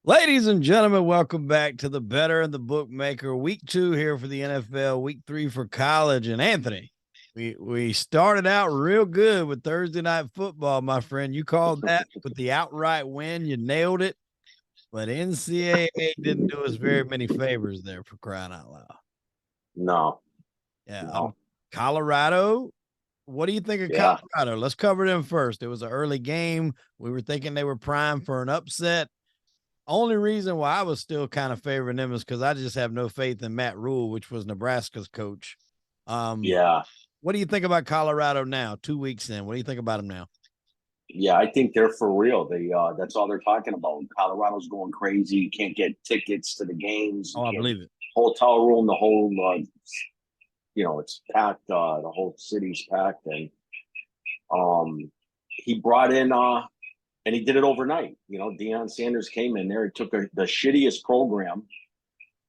Ladies and gentlemen, welcome back to the Bettor the Bookmaker. Week 2 here for the NFL, week 3 for college. And Anthony, we started out real good with Thursday night football, my friend. You called that with the outright win. You nailed it. But Ncaa didn't do us very many favors there, for crying out loud. No. Yeah. No. Colorado. What do you think of Yeah. Colorado? Let's cover them first. It was an early game. We were thinking they were primed for an upset. Only reason why I was still kind of favoring them is because I just have no faith in Matt Rule, which was Nebraska's coach. Yeah. What do you think about Colorado now, 2 weeks in? What do you think about them now? Yeah, I think they're for real. That's all they're talking about. Colorado's going crazy. You can't get tickets to the games. Oh, I believe it. Hotel room, the whole it's packed, the whole city's packed. And he brought in and he did it overnight. Deion Sanders came in there, he took the shittiest program,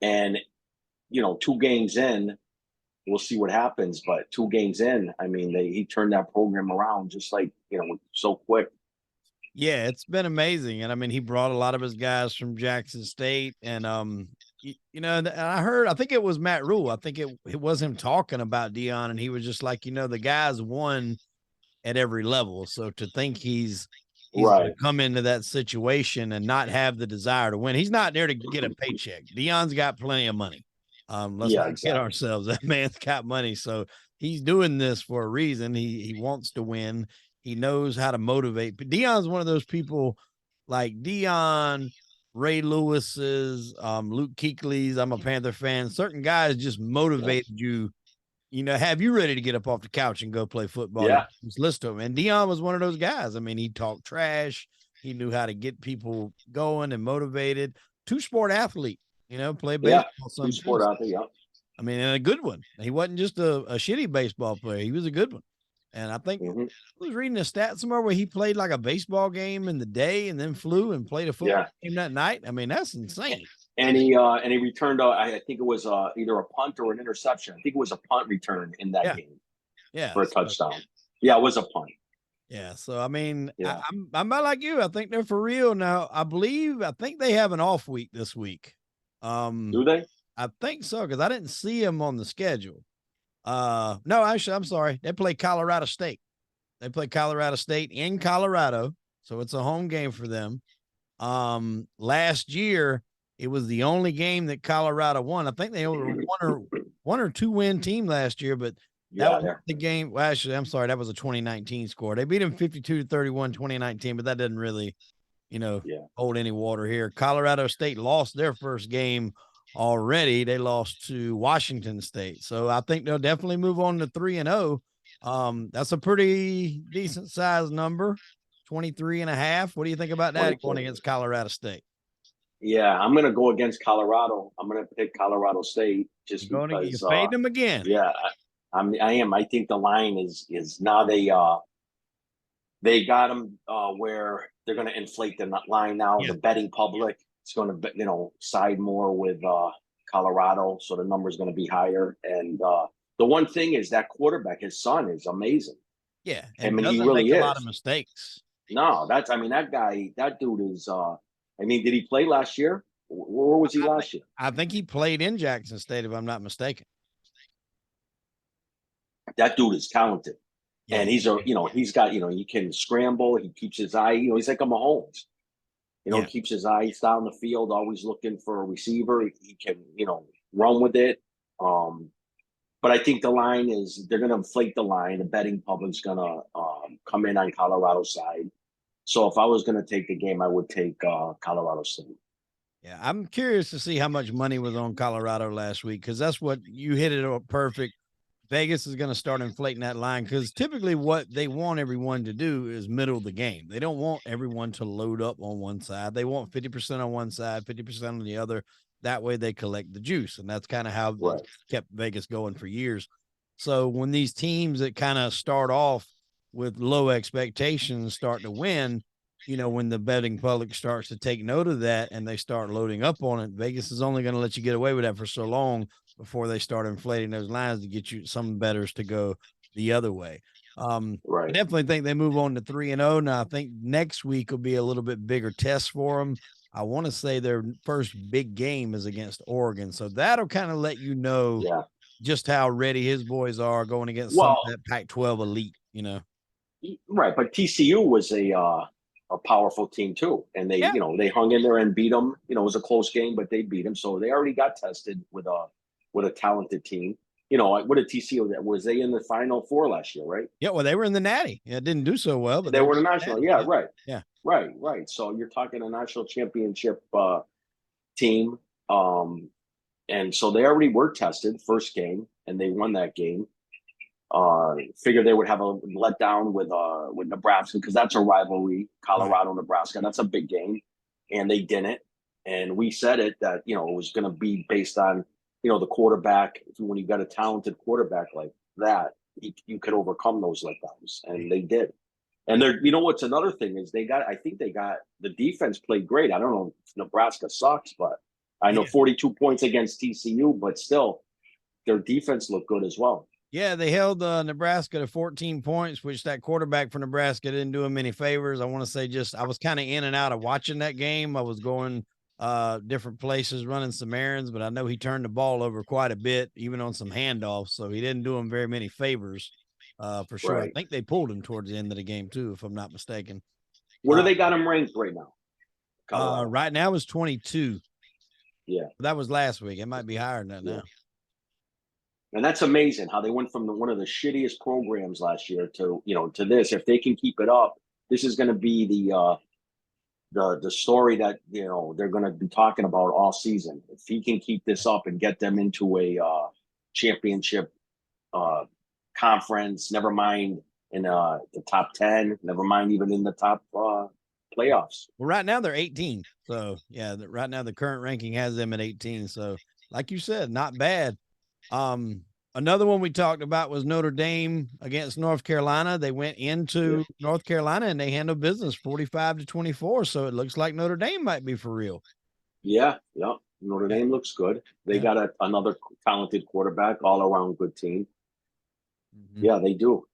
and 2 games in, we'll see what happens. But 2 games in, I mean, he turned that program around just like, so quick. Yeah, it's been amazing. And I mean, he brought a lot of his guys from Jackson State. And, and I think it was Matt Rule. I think it was him talking about Deion, and he was just like, the guys won at every level. So to think he's right, come into that situation and not have the desire to win. He's not there to get a paycheck. Deion's got plenty of money. Let's not kid ourselves. That man's got money. So he's doing this for a reason. He wants to win. He knows how to motivate. But Deion's one of those people like Deion, Ray Lewis's, Luke Kuechly's. I'm a Panther fan. Certain guys just motivated you, have you ready to get up off the couch and go play football. Yeah. Just listen to him. And Deion was one of those guys. I mean, he talked trash. He knew how to get people going and motivated. 2-sport athlete. Play baseball. Yeah, 2-sport athlete, yeah. I mean, and a good one. He wasn't just a shitty baseball player. He was a good one. And I think I was reading a stat somewhere where he played like a baseball game in the day and then flew and played a football game that night. I mean, that's insane. And he returned, I think it was either a punt or an interception. I think it was a punt return in that game. Yeah. For a touchdown. Yeah, it was a punt. Yeah, so I mean, I'm about like you. I think they're for real now. I think they have an off week this week. Do they? I think so, because I didn't see them on the schedule. No, actually, I'm sorry. They play Colorado State. They play Colorado State in Colorado, so it's a home game for them. Last year, it was the only game that Colorado won. I think they were one or 2 win team last year, but that was the game. Well, actually, I'm sorry, that was a 2019 score. They beat them 52-31 2019, but that doesn't really, hold any water here. Colorado State lost their first game already. They lost to Washington State. So I think they'll definitely move on to 3-0. That's a pretty decent size number, 23.5. What do you think about that going against Colorado State? Yeah, I'm going to go against Colorado. I'm going to pick Colorado State just because. You fade them again. Yeah, I am. I think the line is now they got them where they're going to inflate the line now. Yeah. The betting public is going to side more with Colorado, so the number is going to be higher. And the one thing is that quarterback, his son, is amazing. Yeah, I mean, he really make is. A lot of mistakes. No, that dude is. I mean, did he play last year? Where was he last year? I think he played in Jackson State, if I'm not mistaken. That dude is talented. Yeah. And he's he can scramble. He keeps his eye, he's like a Mahomes. He keeps his eyes down the field, always looking for a receiver. He can, run with it. But I think the line is, they're going to inflate the line. The betting public's going to come in on Colorado's side. So if I was going to take the game, I would take Colorado State. Yeah, I'm curious to see how much money was on Colorado last week, because that's what you hit it up perfect. Vegas is going to start inflating that line, because typically what they want everyone to do is middle of the game. They don't want everyone to load up on one side. They want 50% on one side, 50% on the other. That way they collect the juice. And that's kind of how they kept Vegas going for years. So when these teams that kind of start off with low expectations start to win, when the betting public starts to take note of that and they start loading up on it, Vegas is only going to let you get away with that for so long before they start inflating those lines to get you some bettors to go the other way. I definitely think they move on to 3-0. Now I think next week will be a little bit bigger test for them. I want to say their first big game is against Oregon. So that'll kind of let you know Yeah. just how ready his boys are going against some of Well, that Pac-12 elite, you know. right, but TCU was a powerful team too, and Yeah. they hung in there and beat them. It was a close game, but they beat them, so they already got tested with a talented team. What did TCU? Was they in the Final Four last year? Right? Yeah. Well, they were in the Natty. Yeah, it didn't do so well, but They they were were the in the national. Natty. Yeah, Yeah. right, Yeah. right. So you're talking a national championship team, and so they already were tested first game, and they won that game. Figured they would have a letdown with Nebraska because that's a rivalry, Colorado, Nebraska. That's a big game, and they didn't. And we said it that it was going to be based on the quarterback. When you got a talented quarterback like that, you could overcome those letdowns, and they did. And they're what's another thing is I think they got the defense played great. I don't know if Nebraska sucks, but I know 42 points against TCU, but still their defense looked good as well. Yeah, they held Nebraska to 14 points, which that quarterback for Nebraska didn't do him any favors. I want to say I was kind of in and out of watching that game. I was going different places, running some errands, but I know he turned the ball over quite a bit, even on some handoffs. So he didn't do him very many favors for sure. Right. I think they pulled him towards the end of the game too, if I'm not mistaken. What do they got him ranked right now? Right now is 22. Yeah. That was last week. It might be higher than that now. And that's amazing how they went from one of the shittiest programs last year to this. If they can keep it up, this is going to be the story that they're going to be talking about all season. If he can keep this up and get them into a championship conference, never mind in the top 10, never mind even in the top playoffs. Well, right now they're 18. So yeah, right now the current ranking has them at 18. So like you said, not bad. Another one we talked about was Notre Dame against North Carolina. They went into North Carolina and they handled business 45-24. So it looks like Notre Dame might be for real. Yeah. Notre Dame looks good. They got another talented quarterback, all around good team. Mm-hmm. Yeah, they do.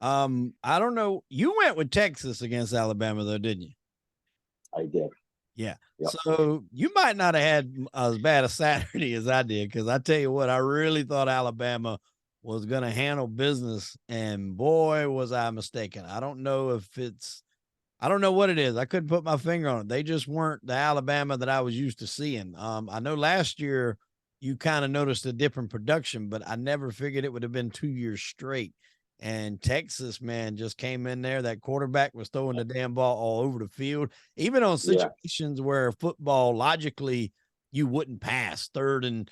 I don't know. You went with Texas against Alabama though, didn't you? I did. Yeah. Yep. So you might not have had as bad a Saturday as I did, because I tell you what, I really thought Alabama was going to handle business, and boy, was I mistaken. I don't know what it is. I couldn't put my finger on it. They just weren't the Alabama that I was used to seeing. I know last year you kind of noticed a dip in production, but I never figured it would have been 2 years straight. And Texas, man, just came in there. That quarterback was throwing the damn ball all over the field, even on situations where football, logically, you wouldn't pass third and,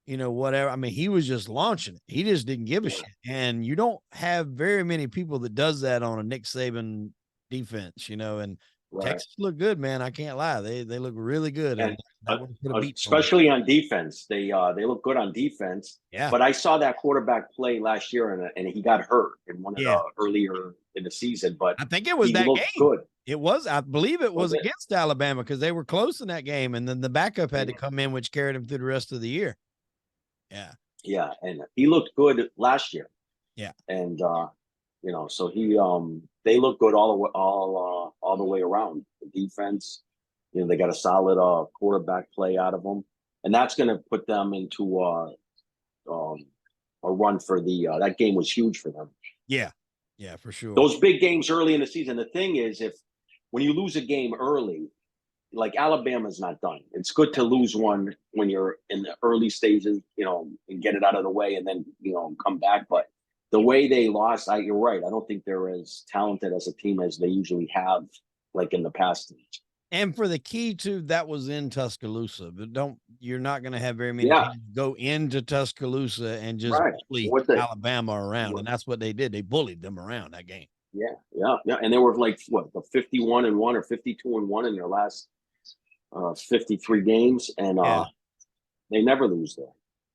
whatever. I mean, he was just launching it. He just didn't give a shit. And you don't have very many people that does that on a Nick Saban defense, and Texas looked good, man. I can't lie. They look really good. And especially on defense. They look good on defense. Yeah. But I saw that quarterback play last year, and he got hurt in one of the earlier in the season. But I think it was that game. Good. It was, I believe it was against Alabama, because they were close in that game, and then the backup had to come in, which carried him through the rest of the year. Yeah. Yeah, and he looked good last year. Yeah. And so they look good all the way around. The defense, they got a solid quarterback play out of them, and that's going to put them into a run for that game was huge for them. Yeah, for sure. Those big games early in the season. The thing is, when you lose a game early, like Alabama's not done. It's good to lose one when you're in the early stages, and get it out of the way, and then come back. But the way they lost, you're right. I don't think they're as talented as a team as they usually have, like in the past. And for the key to that was in Tuscaloosa, but you're not going to have very many people go into Tuscaloosa and just bully Alabama around. And that's what they did. They bullied them around that game. Yeah. And they were like, the 51-1 or 52-1 in their last 53 games. And they never lose there.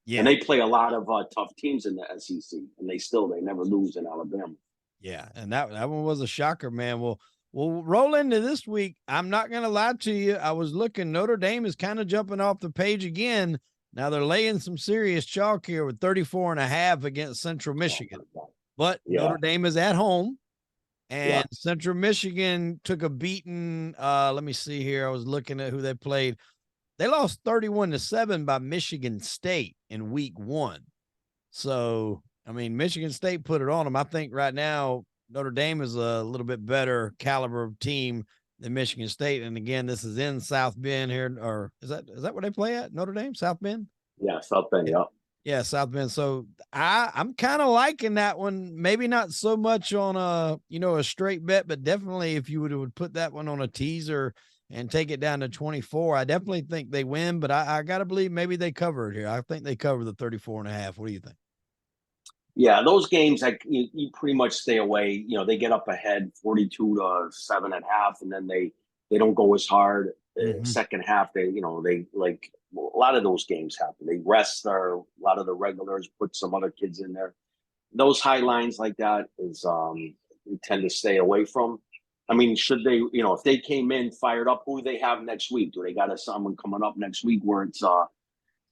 Yeah. And they play a lot of tough teams in the SEC, and they never lose in Alabama. Yeah. And that one was a shocker, man. We'll roll into this week. I'm not going to lie to you. I was looking. Notre Dame is kind of jumping off the page again. Now they're laying some serious chalk here with 34.5 against Central Michigan. But Notre Dame is at home, And Central Michigan took a beating. Let me see here. I was looking at who they played. They lost 31-7 by Michigan State in week 1. So, I mean, Michigan State put it on them. I think right now Notre Dame is a little bit better caliber of team than Michigan State. And again, this is in South Bend here, or is that where they play at? Notre Dame, South Bend? Yeah, South Bend, yeah. Yeah, South Bend. So I'm kind of liking that one. Maybe not so much on a straight bet, but definitely if you would put that one on a teaser and take it down to 24, I definitely think they win, but I got to believe maybe they cover it here. I think they cover the 34.5. What do you think? Yeah, those games, like you pretty much stay away. They get up ahead 42-7.5, and then they don't go as hard. Second half, they like a lot of those games happen. They rest a lot of the regulars, put some other kids in there. Those high lines like that is we tend to stay away from. I mean, should they, if they came in fired up, who do they have next week? Do they got someone coming up next week where it's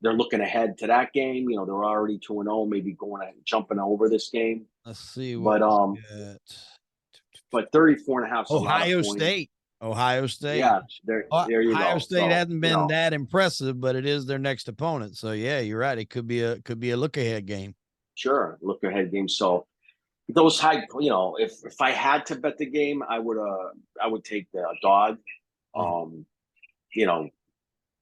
they're looking ahead to that game? They're already 2-0, maybe jumping over this game. Let's see what but 34.5 is a lot of points. Ohio State. Yeah, there you go. Ohio State hasn't been that impressive, but it is their next opponent. So yeah, you're right. It could be a look ahead game. Sure, look ahead game. So those high, if I had to bet the game, I would take the dog.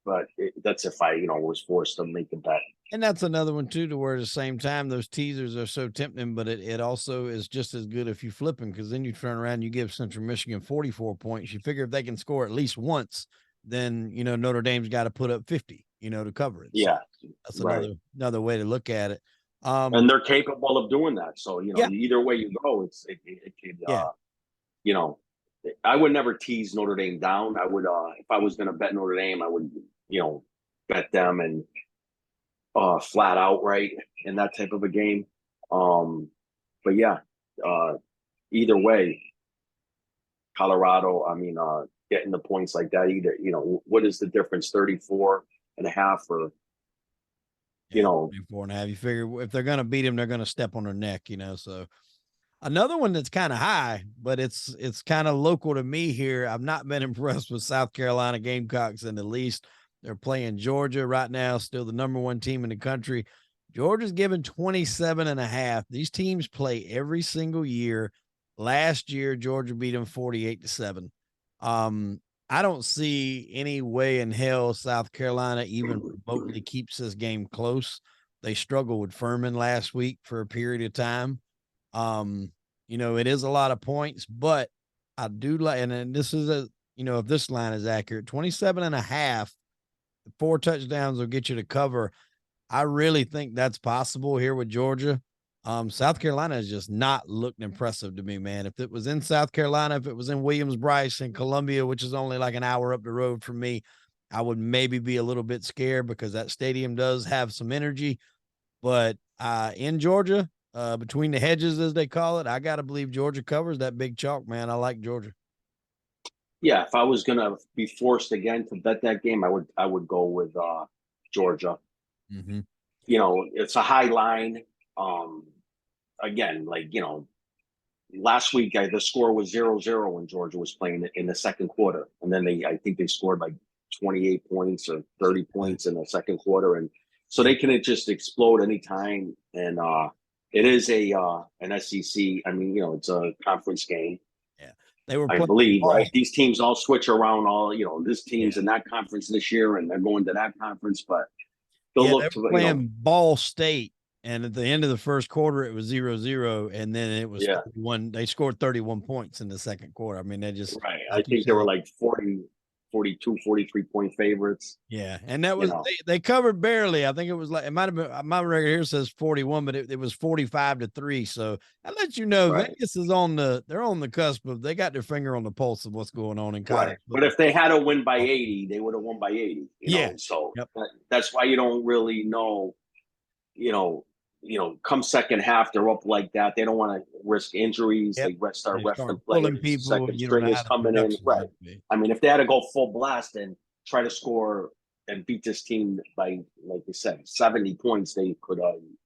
But that's if I was forced to make a bet. And that's another one too, to where at the same time those teasers are so tempting, but it also is just as good if you flip them, because then you turn around and you give Central Michigan 44 points. You figure if they can score at least once, then Notre Dame's got to put up 50, to cover it. Yeah, so that's another way to look at it. And they're capable of doing that. So either way you go, it could. I would never tease Notre Dame down. I would if I was going to bet Notre Dame, I would bet them and flat outright in that type of a game. But yeah, either way, Colorado, getting the points like that, either, what is the difference? 34.5 or, 34.5. You figure if they're going to beat them, they're going to step on their neck, so. Another one that's kind of high, but it's kind of local to me here. I've not been impressed with South Carolina Gamecocks in the least. They're playing Georgia right now, still the number 1 team in the country. Georgia's given 27.5. These teams play every single year. Last year, Georgia beat them 48-7. I don't see any way in hell South Carolina even remotely keeps this game close. They struggled with Furman last week for a period of time. It is a lot of points, but I do like, and this is if this line is accurate, 27.5, 4 touchdowns will get you to cover. I really think that's possible here with Georgia. South Carolina has just not looked impressive to me, man. If it was in South Carolina, if it was in Williams-Brice and Columbia, which is only like an hour up the road from me, I would maybe be a little bit scared because that stadium does have some energy. But in Georgia, between the hedges, as they call it, I got to believe Georgia covers that big chalk, man. I like Georgia. Yeah, if I was going to be forced again to bet that game, I would go with Georgia. Mm-hmm. It's a high line. Again, last week the score was 0-0 when Georgia was playing in the second quarter. And then I think they scored like 28 points or 30 points in the second quarter. And so they can just explode anytime. And it is an SEC. It's a conference game. Yeah, they were. I believe right. These teams all switch around. This team's in that conference this year, and they're going to that conference. But they were playing Ball State, and at the end of the first quarter, it was 0-0, and then it was 31. They scored 31 points in the second quarter. They just right. I think they were like 42, 43-point favorites. Yeah, and that was they covered barely. I think it was like, it might have been, my record here says 41, but it was 45-3. So that lets Vegas is they're on the cusp of, they got their finger on the pulse of what's going on in college. Right. But if they had to win by 80, they would have won by 80. So that's why you don't really know. Come second half, they're up like that. They don't want to risk injuries. They start resting players. People, second string is coming in. Right. If they had to go full blast and try to score and beat this team by, like you said, 70 points, they could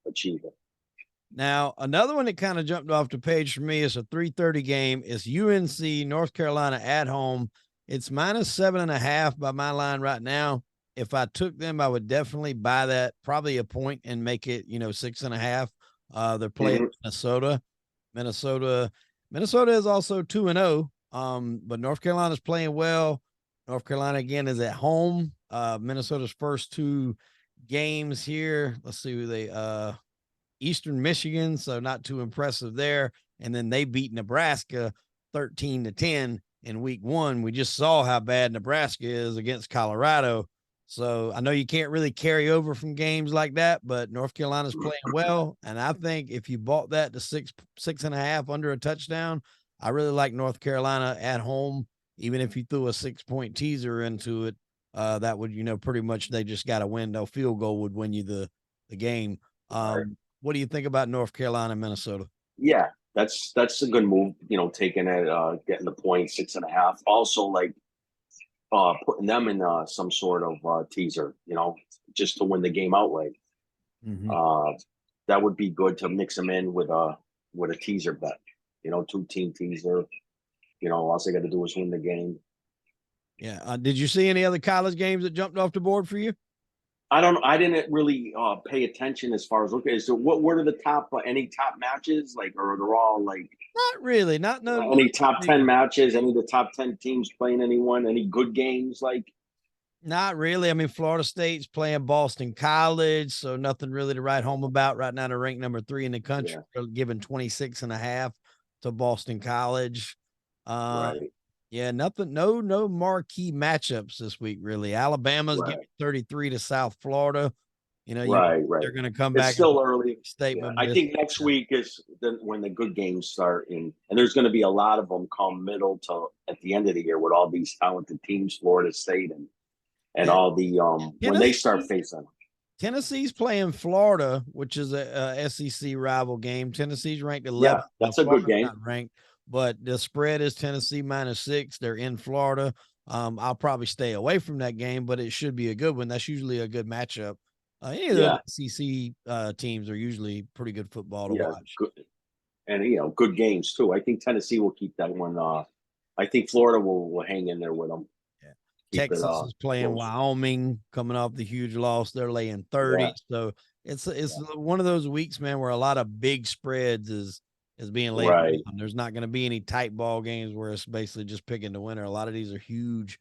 achieve it. Now, another one that kind of jumped off the page for me is a 3:30 game. It's UNC North Carolina at home. It's -7.5 by my line right now. If I took them, I would definitely buy that, probably a point, and make it 6.5. They're playing Minnesota. Minnesota, Minnesota is also 2-0. But North Carolina's playing well. North Carolina again is at home. Minnesota's first two games here. Let's see who they Eastern Michigan, so not too impressive there. And then they beat Nebraska 13-10 in week 1. We just saw how bad Nebraska is against Colorado. So I know you can't really carry over from games like that, but North Carolina's playing well. And I think if you bought that to 6.5 under a touchdown, I really like North Carolina at home. Even if you threw a 6-point teaser into it, that would, pretty much they just got to win. No field goal would win you the game. What do you think about North Carolina, Minnesota? Yeah, that's a good move. Taking it, getting the point 6.5. Also, like putting them in some sort of teaser. Just to win the game outright. Mm-hmm. That would be good to mix them in with a teaser bet. 2-team teaser. All they got to do is win the game. Yeah. Did you see any other college games that jumped off the board for you? I didn't really pay attention as far as so what are the top any top matches, like, or they're all like Not really. Not no. any top 10 matches, any of the top 10 teams playing anyone, any good games, like? Not really. I mean, Florida State's playing Boston College, so nothing really to write home about right now. They're ranked number 3 in the country. Yeah. They're giving 26.5 to Boston College. Right. Yeah, nothing, no marquee matchups this week, really. Alabama's giving 33 to South Florida. Right. They're going to come It's back. still early. Statement. I think next week is when the good games start, and there's going to be a lot of them come middle to at the end of the year with all these talented teams, Florida State and all the when they start facing. Tennessee's playing Florida, which is a SEC rival game. Tennessee's ranked 11th. Yeah, that's a good game. Not ranked, but the spread is Tennessee -6. They're in Florida. I'll probably stay away from that game, but it should be a good one. That's usually a good matchup. Any of the SEC teams are usually pretty good football to watch. Good. And good games too. I think Tennessee will keep that one. I think Florida will hang in there with them. Texas is playing Wyoming, coming off the huge loss. They're laying 30. Yeah. So it's one of those weeks, man, where a lot of big spreads is being laid on. There's not going to be any tight ball games where it's basically just picking the winner. A lot of these are huge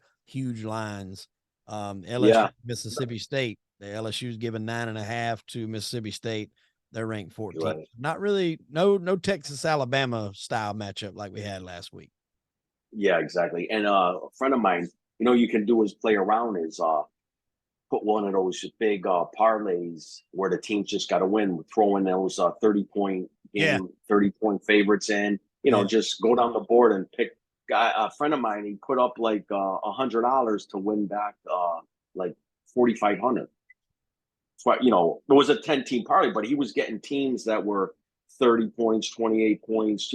lines. LSU, Mississippi State. The LSU's given 9.5 to Mississippi State. They're ranked 14th. Right. Not really no Texas Alabama style matchup like we had last week. Yeah, exactly. And a friend of mine, you can do is play around is put one of those big parlays where the teams just got to win, throwing those 30-point game, 30-point favorites in. Just go down the board and pick. A friend of mine, he put up like $100 to win back like 4,500. So there was a 10-team parlay, but he was getting teams that were 30 points, 28 points,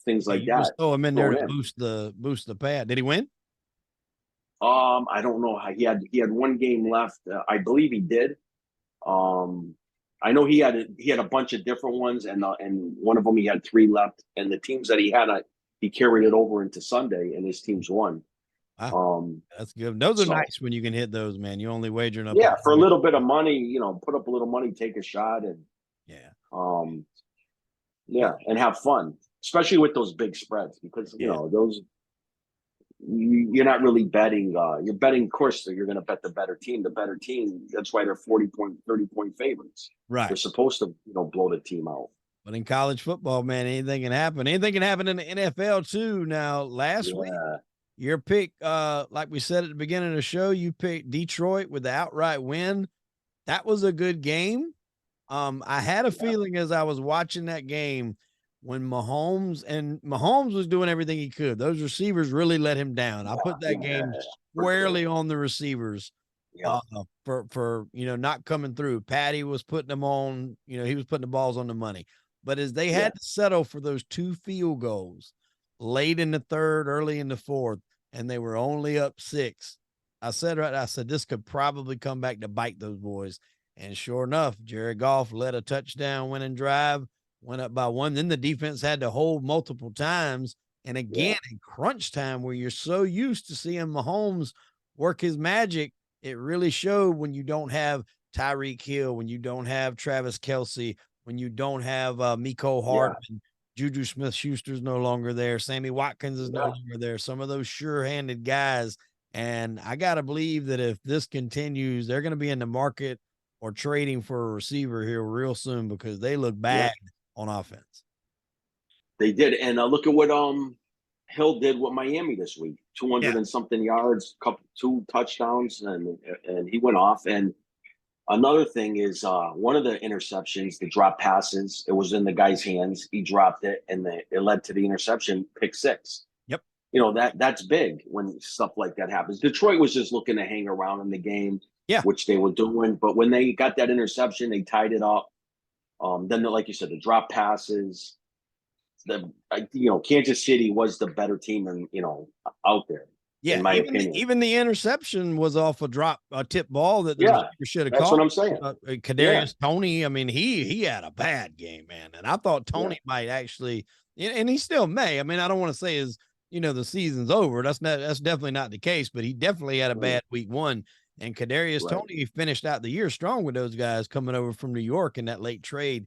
things like that. Just throw him in there to boost the pad. Did he win? I don't know how he had one game left. I believe he did. I know he had a bunch of different ones, and one of them he had 3 left. And the teams that he had, he carried it over into Sunday, and his teams won. Wow. That's good. Those are nice when you can hit those, man. You only wagering up. Yeah, for a little bit of money, put up a little money, take a shot, and and have fun, especially with those big spreads, because those. You're not really betting. You're betting, of course, so you're going to bet the better team. The better team. That's why they're 40-point, 30-point favorites. Right. They're supposed to, blow the team out. But in college football, man, anything can happen. Anything can happen in the NFL too. Now, last week, your pick, like we said at the beginning of the show, you picked Detroit with the outright win. That was a good game. I had a feeling as I was watching that game, when Mahomes was doing everything he could. Those receivers really let him down. I put that game squarely on the receivers for not coming through. Patty was putting them on, he was putting the balls on the money. But as they had to settle for those 2 field goals late in the third, early in the fourth, and they were only up 6, I said this could probably come back to bite those boys. And sure enough, Jared Goff led a touchdown winning drive. went up by 1. Then the defense had to hold multiple times. And again, Yeah. in crunch time, where you're so used to seeing Mahomes work his magic, it really showed when you don't have Tyreek Hill, when you don't have Travis Kelce, when you don't have Mecole Yeah. Hardman, Juju Smith-Schuster's no longer there, Sammy Watkins is no Yeah. longer there. Some of those sure-handed guys. And I got to believe that if this continues, they're going to be in the market or trading for a receiver here real soon because they look Yeah. bad on offense. They did. And look at what Hill did with Miami this week. 200 Yeah. and something yards, 2 touchdowns, and he went off. And another thing is one of the interceptions, the drop passes, it was in the guy's hands. He dropped it, and it led to the interception, pick 6. Yep. That's big when stuff like that happens. Detroit was just looking to hang around in the game, Yeah. which they were doing. But when they got that interception, they tied it up. Then, like you said, the drop passes. Kansas City was the better team, and out there. Yeah, In my opinion, even the interception was off a tip ball that the receiver should have that's caught. what I'm saying. Kadarius Toney, I mean, he had a bad game, man, and I thought Toney might actually, and he still may. I mean, I don't want to say the season's over. That's definitely not the case, but he definitely had a bad week 1. And Kadarius Toney finished out the year strong with those guys coming over from New York in that late trade.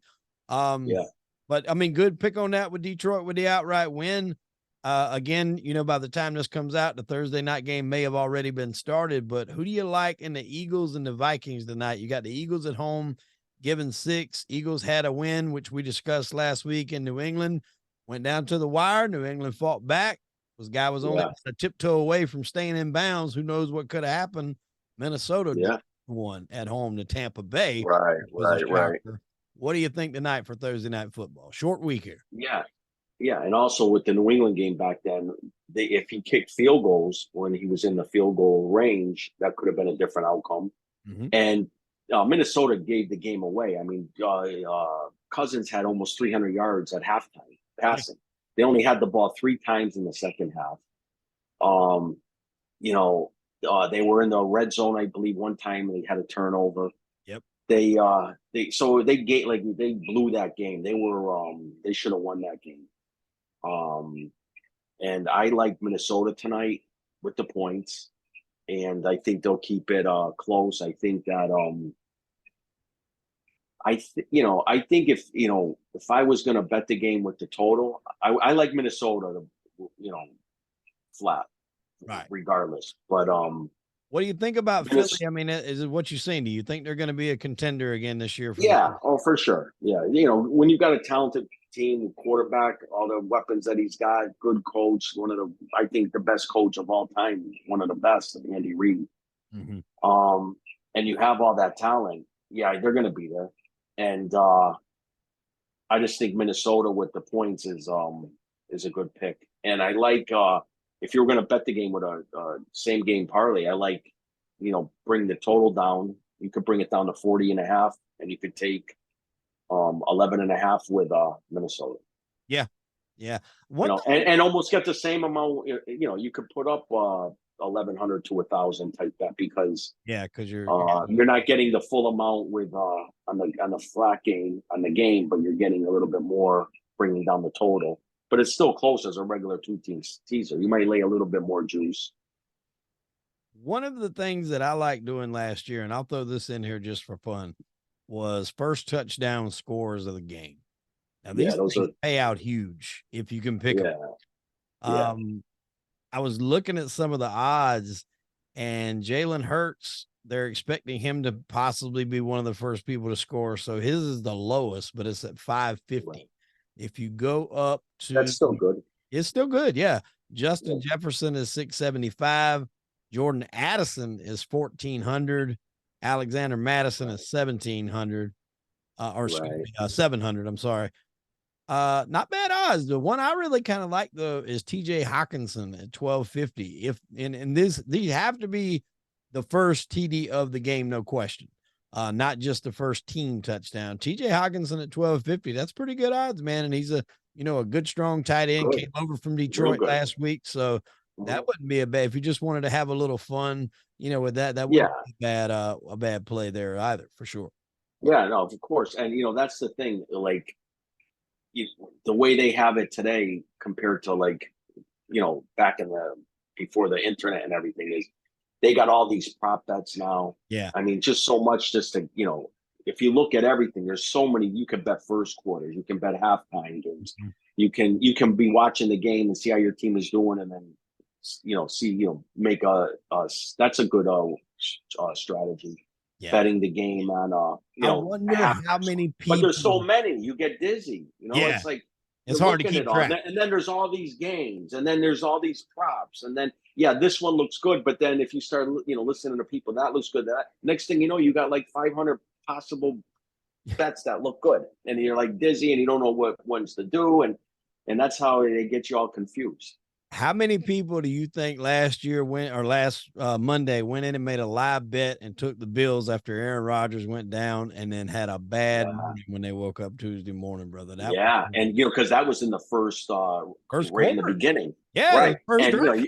But I mean, good pick on that with Detroit with the outright win. Again, by the time this comes out, the Thursday night game may have already been started. But who do you like in the Eagles and the Vikings tonight? You got the Eagles at home, given 6. Eagles had a win, which we discussed last week in New England. Went down to the wire. New England fought back. This guy was only a tiptoe away from staying in bounds. Who knows what could have happened? Minnesota won at home to Tampa Bay. Right. What do you think tonight for Thursday night football? Short week here. Yeah, and also with the New England game back then, if he kicked field goals when he was in the field goal range, that could have been a different outcome. Mm-hmm. And Minnesota gave the game away. I mean, Cousins had almost 300 yards at halftime passing. They only had the ball 3 times in the second half. They were in the red zone, I believe, one time, and they had a turnover. Yep. They blew that game. They should have won that game. And I like Minnesota tonight with the points, and I think they'll keep it close. I think that I think if I was going to bet the game with the total, I like Minnesota to flat, right, regardless. But what do you think about Philly? I mean, is it what you're saying? Do you think they're going to be a contender again this year? For sure. Yeah, when you've got a talented team, quarterback, all the weapons that he's got, good coach, I think the best coach of all time, one of the best, Andy Reid. Mm-hmm. And you have all that talent. Yeah, they're going to be there. And I just think Minnesota with the points is a good pick. And I like if you're going to bet the game with a same game parlay, I like bring the total down. You could bring it down to 40.5, and you could take 11.5 with Minnesota. Yeah. And almost get the same amount. You could put up 1,100 to 1,000 type bet because you're not getting the full amount with on the flat game on the game, but you're getting a little bit more, bringing down the total. But it's still close as a regular 2-team teaser. You might lay a little bit more juice. One of the things that I like doing last year, and I'll throw this in here just for fun, was first touchdown scores of the game. Now these things pay out huge if you can pick them. I was looking at some of the odds, and Jalen Hurts, they're expecting him to possibly be one of the first people to score. So his is the lowest, but it's at 550. Right. If you go up to, that's still good. It's still good. Yeah. Justin Jefferson is 675. Jordan Addison is 1,400. Alexander Madison is 1,700. 700. I'm sorry. Not bad odds. The one I really kind of like though is TJ Hawkinson at 1,250. These have to be the first TD of the game, no question. Not just the first team touchdown. TJ Hawkinson at 1,250. That's pretty good odds, man. And he's a good strong tight end. Came over from Detroit last week, so that wouldn't be a bad. If you just wanted to have a little fun, with that wouldn't be a bad play there either, for sure. Yeah, no, of course. And that's the thing. Like, the way they have it today compared to like, back before the internet and everything is they got all these prop bets now. Yeah. I mean, just so much just to, if you look at everything, there's so many, you can bet first quarter, you can bet halftime games. Mm-hmm. You can be watching the game and see how your team is doing. And then, make that's a good strategy. Yeah. Betting the game on, I wonder how many people, but there's so many, you get dizzy, yeah. It's like, it's hard to keep track. And then there's all these games, and then there's all these props, and then this one looks good. But then if you start, listening to people, that looks good. That next thing you know, you got like 500 possible bets that look good, and you're like dizzy, and you don't know what ones to do, and that's how they get you all confused. How many people do you think last Monday went in and made a live bet and took the Bills after Aaron Rodgers went down and then had a bad morning when they woke up Tuesday morning, brother? And because that was in the first right in the beginning, right? And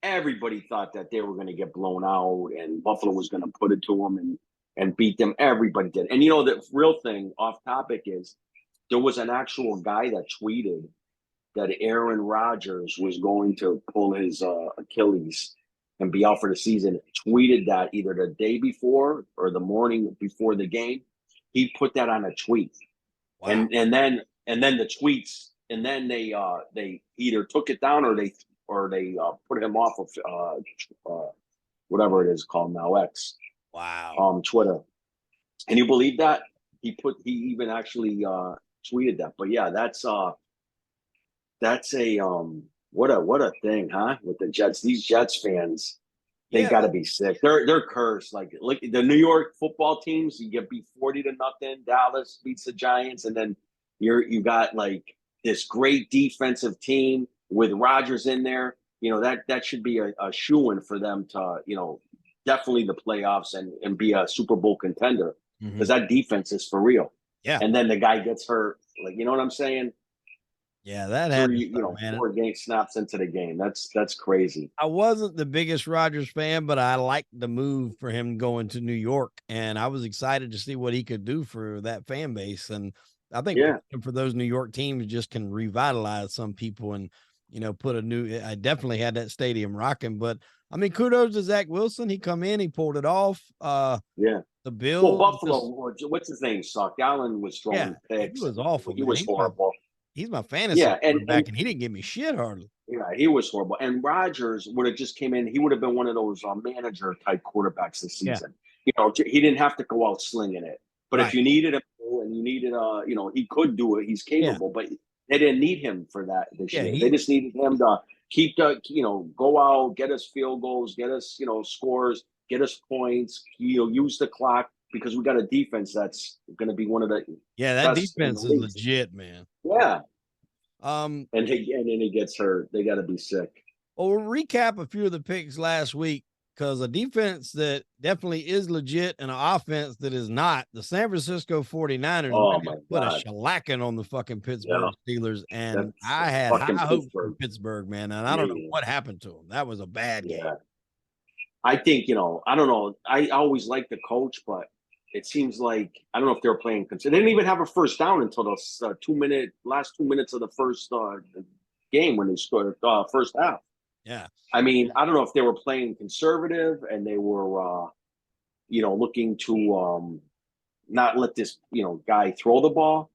everybody thought that they were going to get blown out and Buffalo was going to put it to them and beat them. Everybody did, and the real thing off topic is there was an actual guy that tweeted that Aaron Rodgers was going to pull his Achilles and be out for the season. Tweeted that either the day before or the morning before the game. He put that on a tweet. Wow. And then the tweets, and then they either took it down or they put him off of whatever it is called now, X. Wow. Twitter. Can you believe that? He even actually tweeted that. But yeah, that's a what a thing, huh? With the Jets, these Jets fans, they got to be sick. They're cursed. Like, look, the New York football teams, you get beat 40-0. Dallas beats the Giants, and then you got like this great defensive team with Rodgers in there. That should be a shoo-in for them to definitely the playoffs and be a Super Bowl contender because that defense is for real. Yeah, and then the guy gets hurt. Like, you know what I'm saying? Yeah, that had 4 game snaps into the game. That's crazy. I wasn't the biggest Rodgers fan, but I liked the move for him going to New York, and I was excited to see what he could do for that fan base. And I think for those New York teams just can revitalize some people and put a new. I definitely had that stadium rocking. But I mean, kudos to Zach Wilson. He come in, he pulled it off. The Bills. Well, Buffalo. What's his name? Sucked. Allen was throwing picks. He was awful. He was horrible. He's my fantasy quarterback, and he didn't give me shit hardly. Yeah, he was horrible. And Rodgers would have just came in. He would have been one of those manager type quarterbacks this season. He didn't have to go out slinging it. But if you needed him and you needed, he could do it. He's capable. But they didn't need him for that this year. They just needed him to keep go out, get us field goals, get us, scores, get us points. Use the clock. Because we got a defense that's going to be one of the that defense is legit, man. Yeah. And then he gets hurt. They got to be sick. Well, we'll recap a few of the picks last week because a defense that definitely is legit and an offense that is not. The San Francisco 49ers put a shellacking on the fucking Pittsburgh Steelers, and I had high hopes for Pittsburgh, man, and I don't know what happened to them. That was a bad game. I think, I don't know. I always liked the coach, but it seems like I don't know if they were playing. They didn't even have a first down until the last 2 minutes of the first game when they scored first half. Yeah, I mean, I don't know if they were playing conservative and they were, looking to not let this guy throw the ball.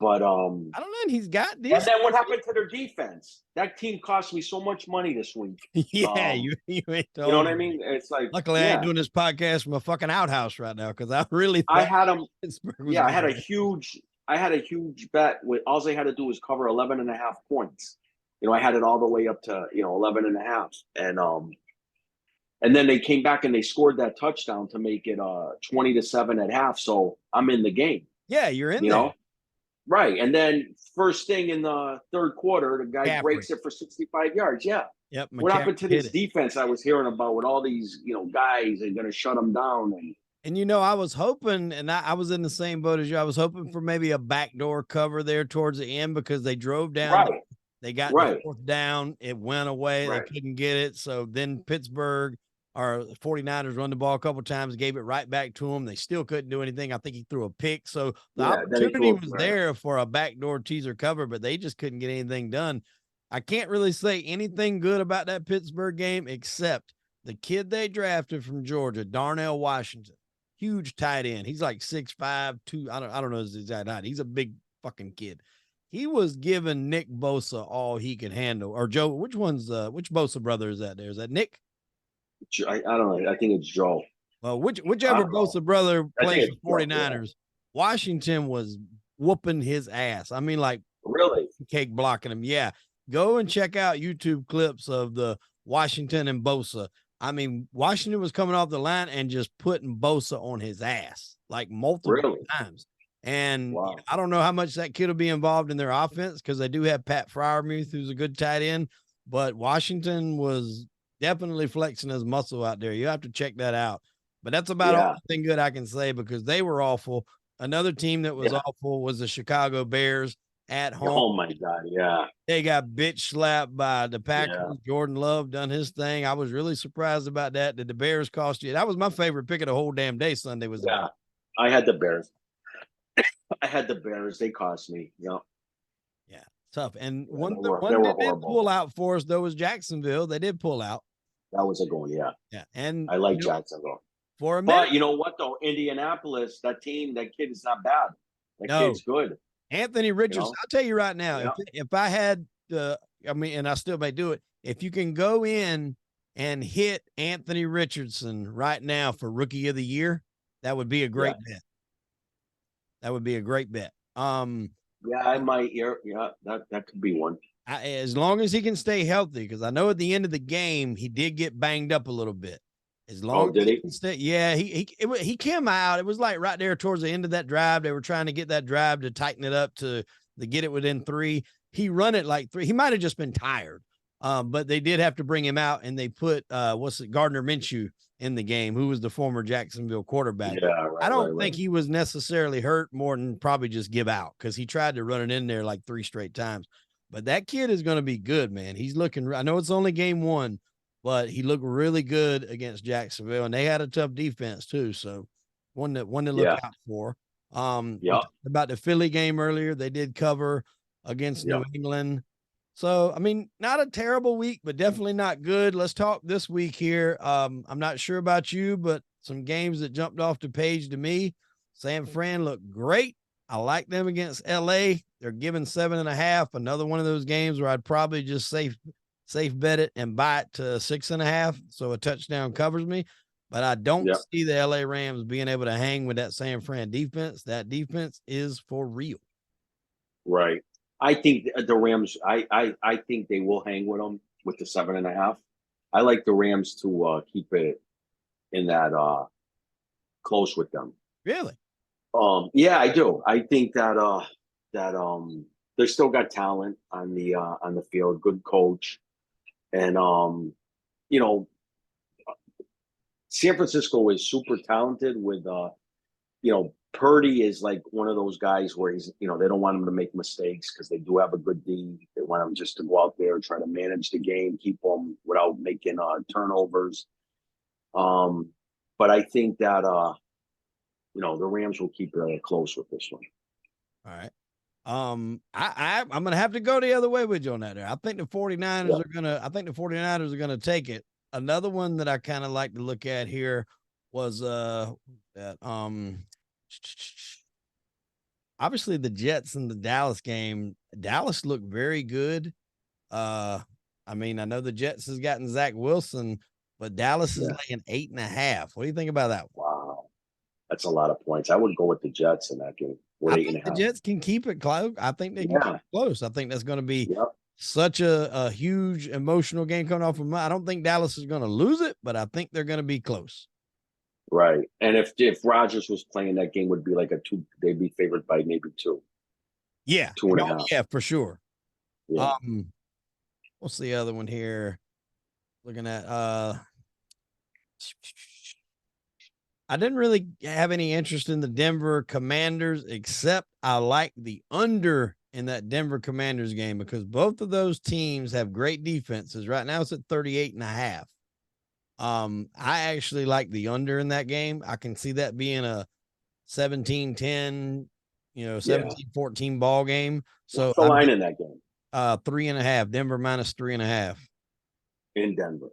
But I don't know. And he's got this. And then what happened to their defense? That team cost me so much money this week. You ain't you know what I mean? It's like, luckily I ain't doing this podcast from a fucking outhouse right now because I really I had them. I had a huge bet with all they had to do was cover 11.5 points. I had it all the way up to 11.5, and then they came back and they scored that touchdown to make it 20-7 at half. So I'm in the game. Yeah, you're in there. Right. And then first thing in the third quarter, the guy breaks it for 65 yards. Yeah. Yep. What happened to this defense I was hearing about with all these, guys are going to shut them down? And, I was hoping, and I was in the same boat as you. I was hoping for maybe a backdoor cover there towards the end because they drove down. Right. They got the fourth down. It went away. They couldn't get it. So then or 49ers run the ball a couple times, gave it right back to him. They still couldn't do anything. I think he threw a pick. So the opportunity was there for a backdoor teaser cover, but they just couldn't get anything done. I can't really say anything good about that Pittsburgh game except the kid they drafted from Georgia, Darnell Washington, huge tight end. He's like 6'5", 2. I don't know his exact height. He's a big fucking kid. He was giving Nick Bosa all he could handle. Or Joe, which Bosa brother is that there? Is that Nick? I don't know. I think it's Joe. Well, whichever Bosa brother plays for 49ers, yeah. Washington was whooping his ass. I mean, like, really cake blocking him. Yeah. Go and check out YouTube clips of the Washington and Bosa. I mean, Washington was coming off the line and just putting Bosa on his ass like multiple times. And wow. I don't know how much that kid will be involved in their offense because they do have Pat Freiermuth, who's a good tight end. But Washington was definitely flexing his muscle out there. You have to check that out. But that's about all the thing good I can say because they were awful. Another team that was awful was the Chicago Bears at home. Oh, my God, yeah. They got bitch slapped by the Packers. Yeah. Jordan Love done his thing. I was really surprised about that. Did the Bears cost you? That was my favorite pick of the whole damn day. Sunday was the game. I had the Bears. They cost me. Yeah, tough. And one that did pull out for us, though, was Jacksonville. They did pull out. That was a goal, yeah. Yeah, and I like Jacksonville. For a minute. But you know what, though? Indianapolis, that kid is not bad. Kid's good. Anthony Richardson, I'll tell you right now, if I had and I still may do it, if you can go in and hit Anthony Richardson right now for Rookie of the Year, that would be a great bet. That would be a great bet. I might. Yeah, that could be one. As long as he can stay healthy, because I know at the end of the game he did get banged up a little bit. As long as he can stay, he came out. It was like right there towards the end of that drive. They were trying to get that drive to tighten it up to get it within 3. He run it like 3. He might have just been tired, but they did have to bring him out, and they put Gardner Minshew in the game, who was the former Jacksonville quarterback. Yeah, right, I don't think he was necessarily hurt more than probably just give out because he tried to run it in there like 3 straight times. But that kid is going to be good, man. He's looking. I know it's only game 1. But he looked really good against Jacksonville, and they had a tough defense too. So one to look out for. About the Philly game earlier, they did cover against New England. So, I mean, not a terrible week, but definitely not good. Let's talk this week here. I'm not sure about you, but some games that jumped off the page to me. San Fran looked great. I like them against LA. They're giving 7.5. Another one of those games where I'd probably just safe bet it and buy it to 6.5. So a touchdown covers me, but I don't see the LA Rams being able to hang with that San Fran defense. That defense is for real. Right. I think the Rams, I think they will hang with them with the 7.5. I like the Rams to keep it in that close with them. Really? Yeah, I do. I think that they still got talent on the field, good coach. And, San Francisco is super talented with, Purdy is like one of those guys where he's, they don't want him to make mistakes because they do have a good D. They want him just to go out there and try to manage the game, keep them without making turnovers. But I think that, the Rams will keep it close with this one. All right. I'm gonna have to go the other way with you on that. I think the 49ers are gonna take it. Another one that I kind of like to look at here was obviously the Jets and the Dallas game. Dallas looked very good. I mean, I know the Jets has gotten Zach Wilson, but Dallas is laying 8.5. What do you think about that? Wow, that's a lot of points. I would go with the Jets in that game. I think the Jets can keep it close. I think they can keep it close. I think that's going to be such a huge emotional game coming off of. I don't think Dallas is going to lose it, but I think they're going to be close. Right. And if Rodgers was playing, that game would be like a 2. They'd be favored by maybe 2. Yeah. 2.5. Yeah, for sure. Yeah. What's the other one here? Looking at I didn't really have any interest in the Denver Commanders, except I like the under in that Denver Commanders game because both of those teams have great defenses. Right now it's at 38.5. I actually like the under in that game. I can see that being a 17-10, 17-14 ball game. So what's the line in that game? 3.5. Denver minus 3.5. In Denver.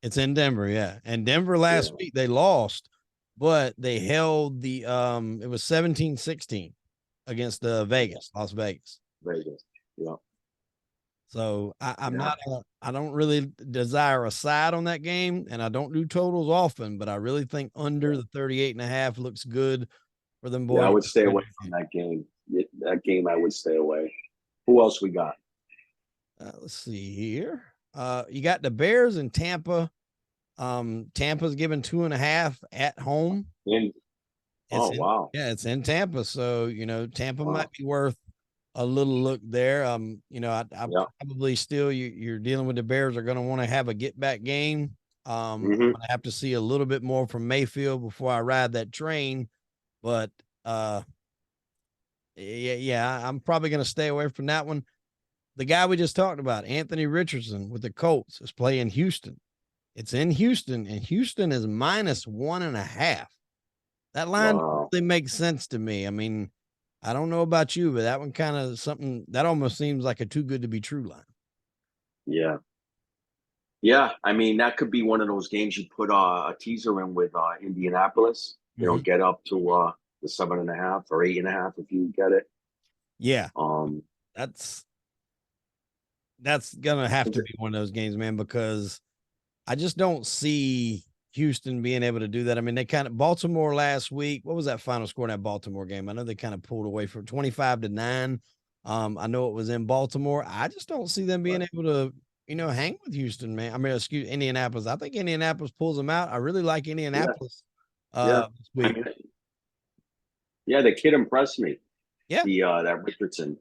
It's in Denver, yeah. And Denver last week they lost, but they held the it was 17-16 against Las Vegas. Vegas. Yeah. So I don't really desire a side on that game, and I don't do totals often, but I really think under the 38.5 looks good for them boys. Yeah, I would stay away from that game. That game, I would stay away. Who else we got? Let's see here. You got the Bears in Tampa. Tampa's given 2.5 at home. Wow. Yeah, it's in Tampa. So, Tampa might be worth a little look there. Probably still you're dealing with the Bears are going to want to have a get back game. I'm going to have to see a little bit more from Mayfield before I ride that train. But I'm probably going to stay away from that one. The guy we just talked about, Anthony Richardson with the Colts, is playing Houston. It's in Houston, and Houston is minus 1.5. That line really makes sense to me. I mean, I don't know about you, but that one kind of something that almost seems like a too good to be true line. Yeah. Yeah. I mean, that could be one of those games you put a teaser in with Indianapolis, get up to the 7.5 or 8.5 if you get it. Yeah. That's gonna have to be one of those games, man, because I just don't see Houston being able to do that. I mean, they kind of Baltimore last week. What was that final score in that Baltimore game? I know they kind of pulled away from 25-9. I know it was in Baltimore. I just don't see them being able to, hang with Houston, man. I mean, Indianapolis. I think Indianapolis pulls them out. I really like Indianapolis. This week. The kid impressed me. Yeah. That Richardson.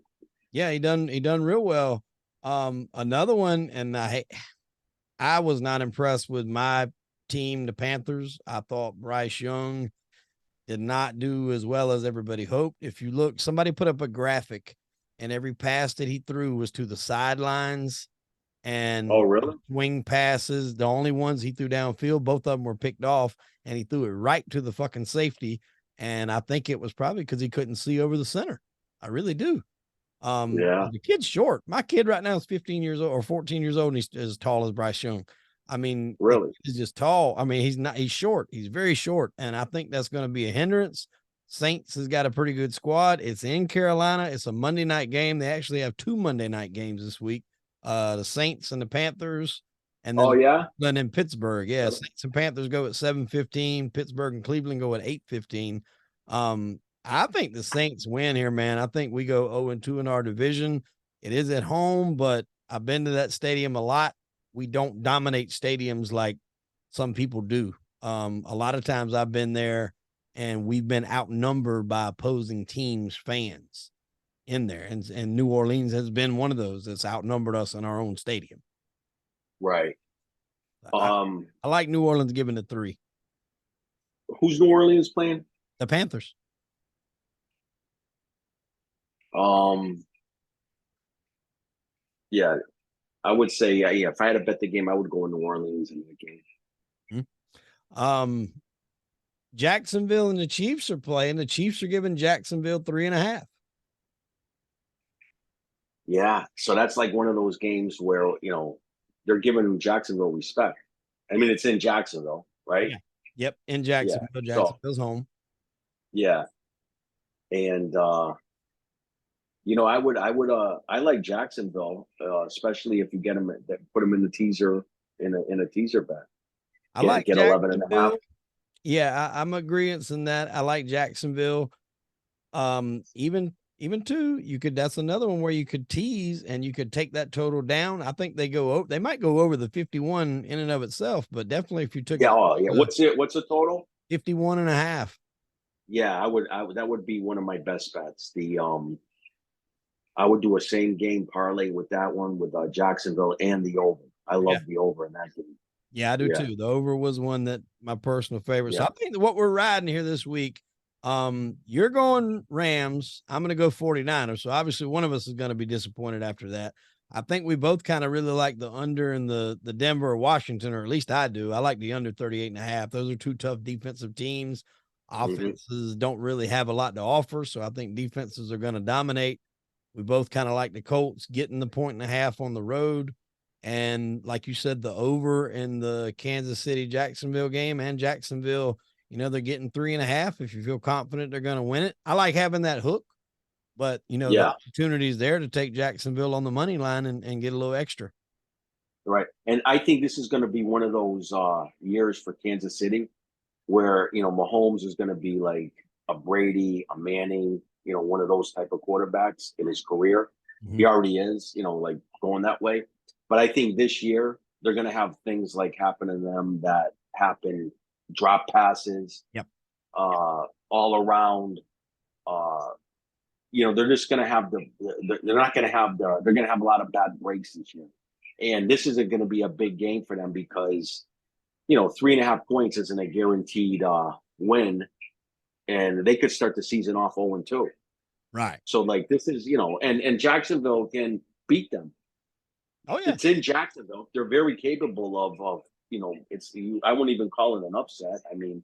Yeah, he done real well. Another one, and I was not impressed with my team, the Panthers. I thought Bryce Young did not do as well as everybody hoped. If you look, somebody put up a graphic, and every pass that he threw was to the sidelines and really? Swing passes. The only ones he threw downfield, both of them were picked off, and he threw it right to the fucking safety. And I think it was probably because he couldn't see over the center. I really do. The kid's short. My kid right now is 15 years old or 14 years old, and he's as tall as Bryce Young. I mean, really, he's just tall. I mean, he's short. He's very short. And I think that's going to be a hindrance. Saints has got a pretty good squad. It's in Carolina. It's a Monday night game. They actually have 2 Monday night games this week. The Saints and the Panthers. And then in Pittsburgh. Yeah. Saints and Panthers go at 7:15. Pittsburgh and Cleveland go at 8:15. I think the Saints win here, man. I think we go 0-2 in our division. It is at home, but I've been to that stadium a lot. We don't dominate stadiums like some people do. A lot of times I've been there and we've been outnumbered by opposing teams' fans in there. And New Orleans has been one of those that's outnumbered us in our own stadium. Right. I like New Orleans giving it 3. Who's New Orleans playing? The Panthers. Yeah, I would say, if I had to bet the game, I would go in New Orleans in the game. Jacksonville and the Chiefs are playing. The Chiefs are giving Jacksonville 3.5. Yeah, so that's like one of those games where, they're giving Jacksonville respect. I mean, it's in Jacksonville, right? Yeah. Yep, in Jacksonville. Yeah. Jacksonville's home. Yeah. And I like Jacksonville, especially if you get them, put them in the teaser in a teaser bet. I like get 11.5. Yeah, I'm agreeing in that. I like Jacksonville. Even too, that's another one where you could tease and you could take that total down. I think they might go over the 51 in and of itself, but definitely if you took what's the total? 51.5. Yeah, I would that would be one of my best bets. I would do a same game parlay with that one with Jacksonville and the over. I love the over in that game. Yeah, I do too. The over was one that my personal favorite. So I think that what we're riding here this week, you're going Rams. I'm going to go 49ers. So obviously one of us is going to be disappointed after that. I think we both kind of really like the under in the Denver or Washington, or at least I do. I like the under 38.5. Those are two tough defensive teams. Mhm. Offenses don't really have a lot to offer, so I think defenses are going to dominate. We both kind of like the Colts getting the 1.5 on the road. And like you said, the over in the Kansas City Jacksonville game, and Jacksonville, they're getting 3.5. If you feel confident they're going to win it, I like having that hook, but the Yeah, opportunity is there to take Jacksonville on the money line and get a little extra. right. And I think this is going to be one of those years for Kansas City where Mahomes is going to be like a Brady, a Manning, one of those type of quarterbacks in his career. He Mhm. already is, like going that way. But I think this year they're going to have things like happen to them that happen, drop passes, Yep. all around. Uh, they're just going to have they're not going to have they're going to have a lot of bad breaks this year. And this isn't going to be a big game for them because 3.5 points isn't a guaranteed win, and they could start the season off 0-2. Right. So like this is and Jacksonville can beat them. Oh yeah. It's in Jacksonville. They're very capable of it's I wouldn't even call it an upset. I mean,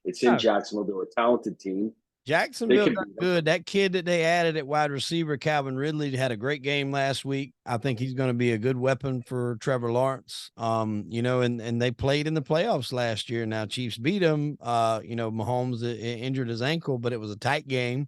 it's in No, Jacksonville. They're a talented team. They Jacksonville can done beat them. good. That kid that they added at wide receiver, Calvin Ridley, had a great game last week. I think he's going to be a good weapon for Trevor Lawrence. And they played in the playoffs last year. Now Chiefs beat them. Mahomes injured his ankle, but it was a tight game.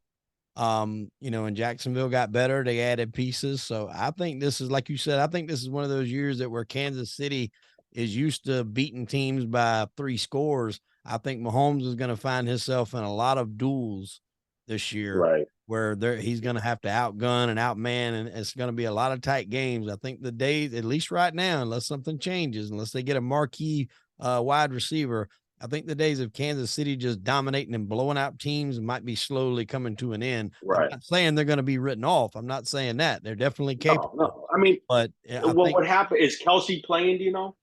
And Jacksonville got better. They added pieces. So I think this is, like you said, I think this is one of those years that where Kansas City is used to beating teams by 3 scores. I think Mahomes is going to find himself in a lot of duels this year Right. where he's going to have to outgun and outman, and it's going to be a lot of tight games. I think the days, at least right now, unless something changes, unless they get a marquee wide receiver, I think the days of Kansas City just dominating and blowing out teams might be slowly coming to an end. I'm Right. not saying they're going to be written off. I'm not saying that. They're definitely No, capable. no. I mean, But I what think would happen is Kelsey playing? Do you know?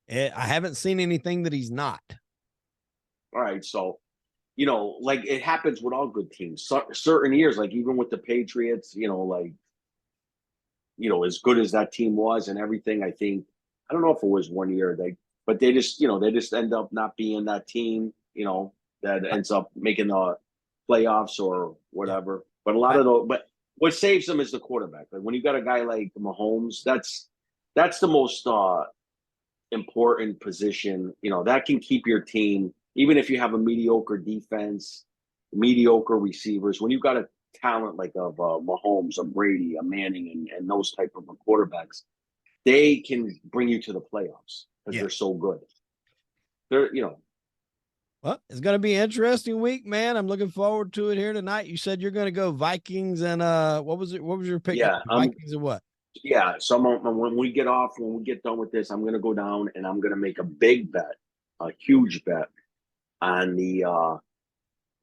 I haven't seen anything that he's not. All right, so like it happens with all good teams. Certain years, like even with the Patriots, like as good as that team was and everything, I think I don't know if it was one year but they just end up not being that team, that ends up making the playoffs or Yeah. whatever. But a lot of those, but what saves them is the quarterback. Like when you got a guy like Mahomes, that's the most important position. That can keep your team, even if you have a mediocre defense, mediocre receivers. When you've got a talent like of Mahomes, a Brady, a Manning, and those type of quarterbacks, they can bring you to the playoffs because Yeah. they're so good. They're Well, it's going to be an interesting week, man. I'm looking forward to it here tonight. You said you're going to go Vikings and what was it? What was your pick? yeah. Vikings and what? Yeah. So when we get done with this, I'm going to go down and I'm going to make a big bet, a huge bet on the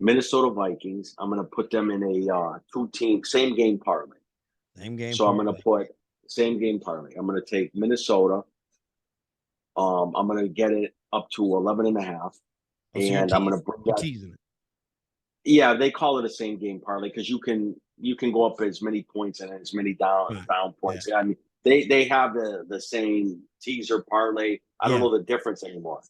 Minnesota Vikings. I'm going to put them in a two-team same game parlay. Same game So I'm going to parlay. put same game parlay. I'm going to take Minnesota. I'm going to get it up to 11.5, Oh, so and I'm going to bring you're that. teasing it. Yeah, they call it a same game parlay because you can go up as many points and as many down Right. down Yeah. points. I mean, they have the same teaser parlay. I don't Yeah. know the difference anymore.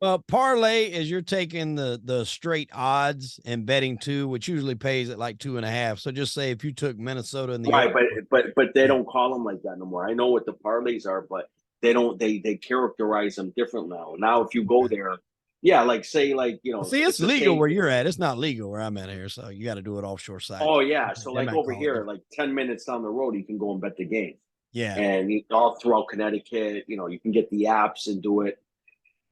Well, parlay is you're taking the straight odds and betting two, which usually pays at like 2.5. So just say if you took Minnesota in the Right, over, but they yeah, don't call them like that no more. I know what the parlays are, but they don't. They characterize them different now. Now, if you go okay. there, yeah, like say Well, see, it's it's the legal same. where you're at. It's not legal where I'm at here, so you got to do it offshore sites. Oh yeah, so They like might over call it here, different. like 10 minutes down the road, you can go and bet the game, Yeah, and all throughout Connecticut, you can get the apps and do it.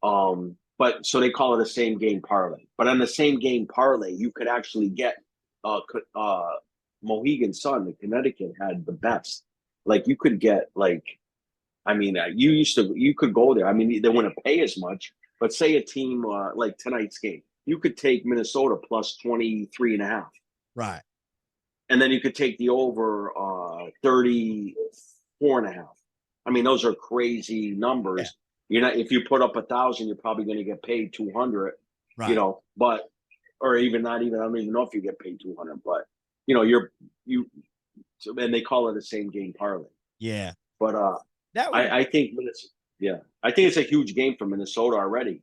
But so they call it a same game parlay. But on the same game parlay, you could actually get Mohegan Sun in Connecticut had the best. Like you could get like, I mean, you could go there. I mean, they wouldn't pay as much, but say a team like tonight's game, you could take Minnesota plus 23.5. right. And then you could take the over 34.5. I mean, those are crazy Yeah, numbers. If you put up 1,000, you're probably going to get paid 200, right. but, or even not even, I don't even know if you get paid 200, but you, and they call it a same game parlay. Yeah. But that would I think I think it's a huge game for Minnesota already.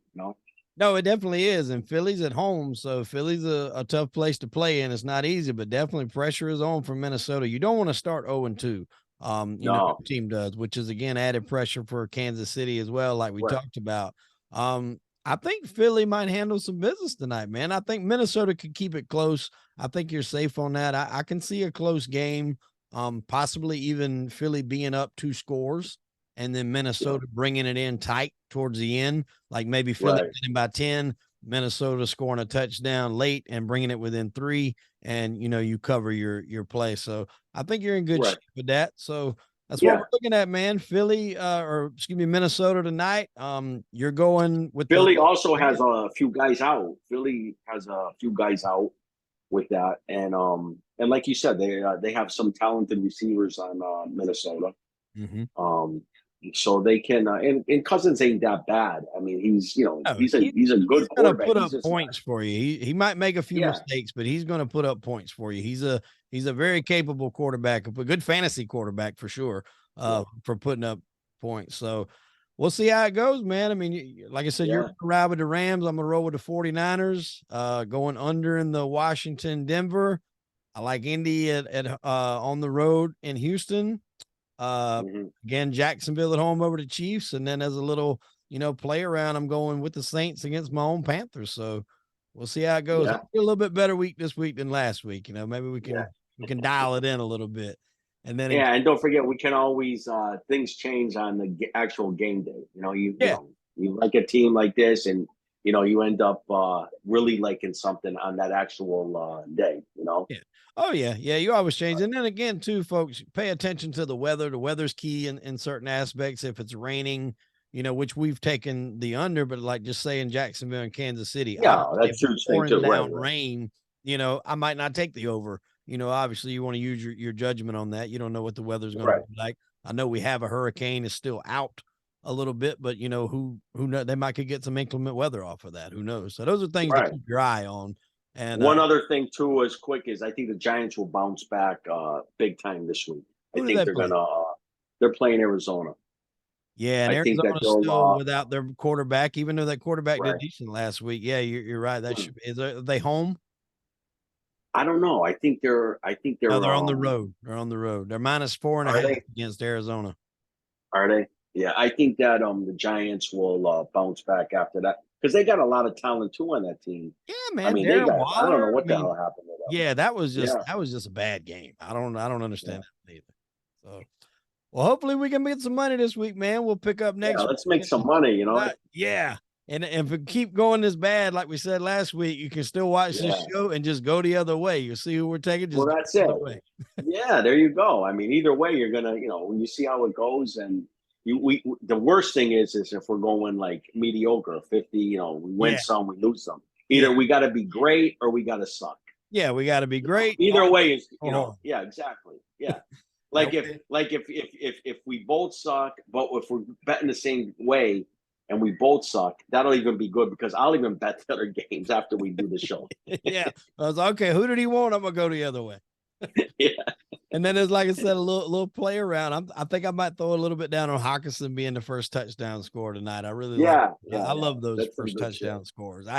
No, it definitely is. And Philly's at home. So Philly's a tough place to play in. It's not easy, but definitely pressure is on for Minnesota. You don't want to start 0-2. No, Your team does, which is again added pressure for Kansas City as well, like we right. talked about. I think Philly might handle some business tonight, man. I think Minnesota could keep it close. I think you're safe on that. I can see a close game, possibly even Philly being up 2 scores and then Yeah, Minnesota bringing it in tight towards the end, like maybe Philly right. winning by 10, Minnesota scoring a touchdown late and bringing it within 3, and you cover your play. So I think you're in good Right. shape with that. So that's what Yeah. we're looking at, man. Philly, or excuse me, Minnesota tonight. You're going with the Philly also has a few guys out. Philly has a few guys out with that, and like you said, they have some talented receivers on Minnesota. Mhm. Um, so they can, and Cousins ain't that bad. I mean, Oh, he's a he's good gonna quarterback. put He's up just not. points for you. He might make a few Yeah, mistakes, but he's gonna put up points for you. He's a very capable quarterback, a good fantasy quarterback for sure, yeah, for putting up points. So we'll see how it goes, man. I mean, like I said, you're yeah. gonna ride with the Rams. I'm gonna roll with the 49ers, going under in the Washington, Denver. I like Indy at on the road in Houston. Hmm. Again, Jacksonville at home over the Chiefs, and then as a little, play around, I'm going with the Saints against my own Panthers. So we'll see how it goes. Yeah, Hopefully a little bit better week this week than last week. Maybe we yeah, can we can dial it in a little bit. And then yeah. And don't forget, we can always things change on the actual game day. yeah. You like a team like this, and you end up really liking something on that actual day. Yeah. Oh yeah. Yeah. You always change. And then again, too, folks, pay attention to the weather. The weather's key in certain aspects. If it's raining, which we've taken the under, but like just say in Jacksonville and Kansas City, Yeah, obviously if that's a it's huge thing pouring too. Right, down right, rain, I might not take the over. Obviously you want to use your judgment on that. You don't know what the weather's going to right, be like. I know we have a hurricane is still out a little bit, but who knows, they might could get some inclement weather off of that. Who knows? So those are things to right. keep your eye on. And One other thing too, as quick is I think the Giants will bounce back big time this week. I who do think they they're play? gonna they're playing Arizona. Yeah, and I think that Arizona's they'll still without their quarterback, even though that quarterback did right. decent last week. Yeah, you're right. That should be, are they home? I don't know. I think No, they're they're on the road. They're on the road. They're minus four and a are half they against Arizona. are they? Yeah, I think that the Giants will bounce back after that because they got a lot of talent too on that team. Yeah, I man. mean, they Darren got I don't know Waller. I what the mean, hell happened to them. yeah, Yeah, that was just a bad game. I don't yeah. understand that either. So well, hopefully we can get some money this week, man. We'll pick up Yeah, next let's make week. some money. Yeah. And if we keep going this bad, like we said last week, you can still watch this Yeah. show and just go the other way. You'll see who we're taking. Well, Just go that's the it. other way. Yeah, there you go. I mean, either way, you're gonna, when you see how it goes, and the worst thing is if we're going like mediocre, 50, we win Yeah. some, we lose some. Yeah. Either we got to be great or we got to suck. Yeah. We got to be great. Either way is, Oh, yeah, exactly. Yeah, that like if we both suck, but if we're betting the same way and we both suck, that'll even be good because I'll even bet the other games after we do the show. yeah. I was like, okay. Who did he want? I'm gonna go the other way. Yeah, And then there's like I said, a little play around. I think I might throw a little bit down on Hawkinson being the first touchdown scorer tonight. I really like. yeah, I yeah, yeah. love those That's some first good shit. touchdown scores. Yeah,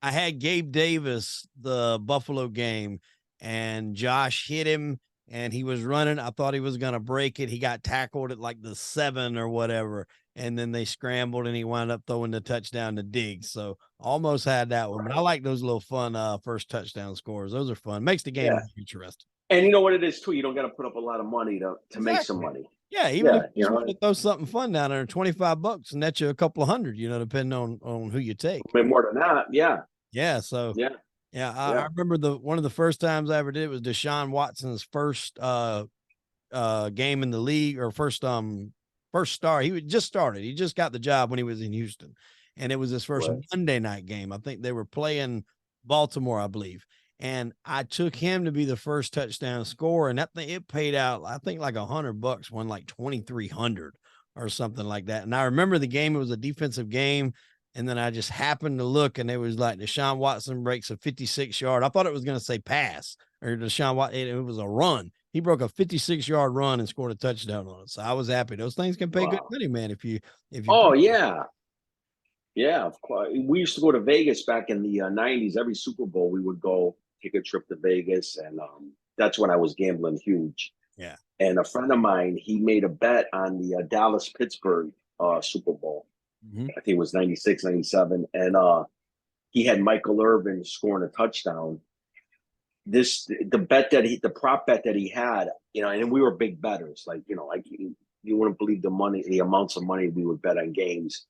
I had Gabe Davis, the Buffalo game, and Josh hit him and he was running. I thought he was going to break it. He got tackled at like the 7 or whatever. And then they scrambled and he wound up throwing the touchdown to Diggs. So almost had that one. But I like those little fun first touchdown scores. Those are fun. Makes the game yeah. more interesting. And you know what it is too. You don't got to put up a lot of money to make some Exactly. money. Yeah, even if Yeah, you just want to throw something fun down there, $25 and net you a couple of hundred, depending on who you take. maybe more than that. Yeah, Yeah. So yeah, yeah, I yeah. remember one of the first times I ever did it was Deshaun Watson's first game in the league, or first start. He just started. He just got the job when he was in Houston. And it was his first Right. Monday night game. I think they were playing Baltimore, I believe. And I took him to be the first touchdown scorer. And that thing, it paid out, I think like $100, won like 2,300 or something like that. And I remember the game, it was a defensive game. And then I just happened to look and it was like Deshaun Watson breaks a 56-yard. I thought it was going to say pass or Deshaun Watson. It was a run. he broke a 56-yard run and scored a touchdown on it. So I was happy. Those things can pay good Wow. money, man. If you Oh put, yeah, yeah. Of course, we used to go to Vegas back in the '90s. Every Super Bowl, we would go take a trip to Vegas, and that's when I was gambling huge. yeah. And a friend of mine, he made a bet on the Dallas Pittsburgh Super Bowl. Mhm. I think it was '96, '97, and he had Michael Irvin scoring a touchdown. The prop bet that he had, and we were big bettors. Like, like you wouldn't believe the amounts of money we would bet on games.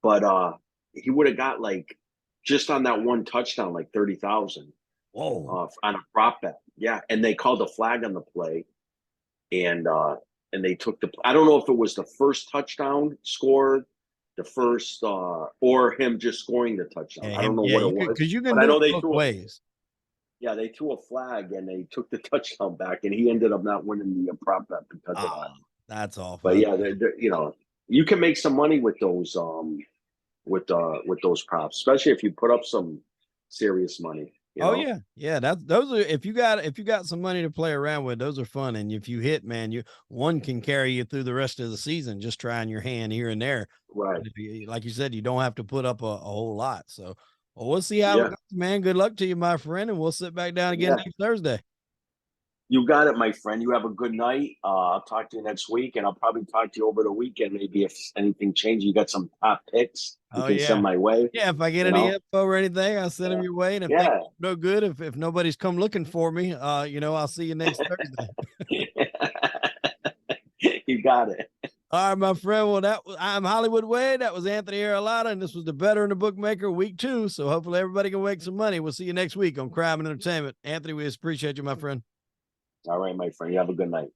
But he would have got like just on that one touchdown, like 30,000 Whoa. on a prop bet. Yeah, and they called a flag on the play, and they took I don't know if it was the first touchdown scored, the first or him just scoring the touchdown. Yeah, I don't him, know yeah, what it you could, was, because you can but I do know it both ways. yeah, they threw a flag and they took the touchdown back, and he ended up not winning the prop bet because of Ah, that. that's awful. But yeah, you can make some money with those with those props, especially if you put up some serious money. Oh yeah, yeah. That's those are if you got some money to play around with, those are fun. And if you hit, man, one can carry you through the rest of the season, just trying your hand here and there. Right. And if you, like you said, you don't have to put up a whole lot. So, well, we'll see how it Yeah. goes, man. Good luck to you, my friend, and we'll sit back down again Yeah. next Thursday. You got it, my friend. You have a good night. I'll talk to you next week, and I'll probably talk to you over the weekend. Maybe if anything changes, you got some top picks you Oh can yeah, send my way. yeah. If I get You any know, info or anything, I'll send them your way. And if they yeah, no good, if nobody's come looking for me, I'll see you next Thursday. you got it. All right, my friend. Well, I'm Hollywood Wade. That was Anthony Arillotta, and this was the Bettor the Bookmaker week 2. So hopefully everybody can make some money. We'll see you next week on Crime and Entertainment. Anthony, we appreciate you, my friend. All right, my friend. You have a good night.